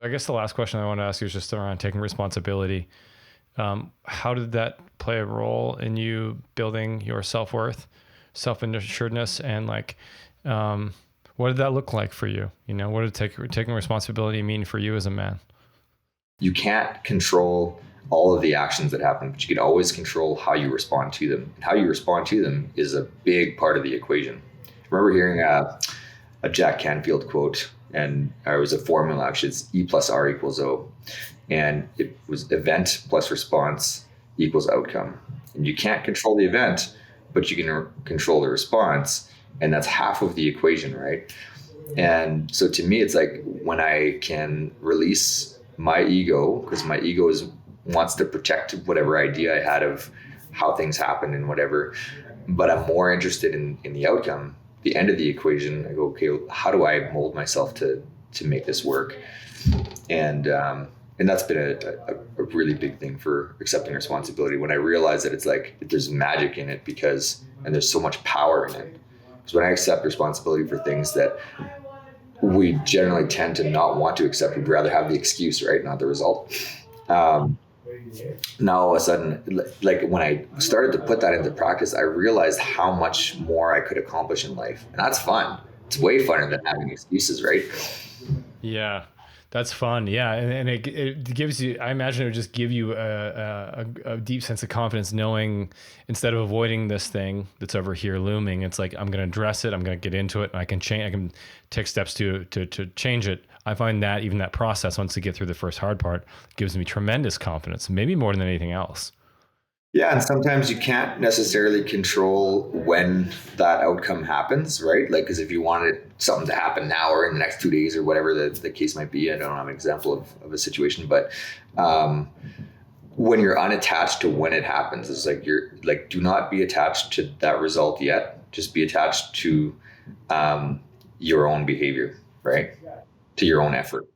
I guess the last question I want to ask you is just around taking responsibility. How did that play a role in you building your self-worth, self-assuredness, and like, um, what did that look like for you? You know, what did taking responsibility mean for you as a man? You can't control all of the actions that happen, but you can always control how you respond to them. And how you respond to them is a big part of the equation. I remember hearing a Jack Canfield quote, and it was a formula actually. It's E plus R equals O. And it was event plus response equals outcome. And you can't control the event, but you can control the response. And that's half of the equation, right? And so to me, it's like when I can release my ego, because my ego is wants to protect whatever idea I had of how things happen and whatever, but I'm more interested in the outcome, the end of the equation. I go, okay, how do I mold myself to make this work? And that's been a really big thing for accepting responsibility. When I realize that it's like there's magic in it and there's so much power in it. Because when I accept responsibility for things that we generally tend to not want to accept, we'd rather have the excuse, right, not the result. Um, Now all of a sudden, like when I started to put that into practice, I realized how much more I could accomplish in life, and that's fun. It's way funner than having excuses, right? Yeah, that's fun. Yeah, and it gives you. I imagine it would just give you a deep sense of confidence, knowing instead of avoiding this thing that's over here looming, it's like I'm going to address it. I'm going to get into it, and I can change. I can take steps to change it. I find that even that process, once you get through the first hard part, gives me tremendous confidence, maybe more than anything else. Yeah, and sometimes you can't necessarily control when that outcome happens, right? Like, because if you wanted something to happen now or in the next 2 days or whatever the case might be, I don't have an example of a situation, but um, when you're unattached to when it happens, it's like you're like, do not be attached to that result yet. Just be attached to your own behavior, right? To your own effort.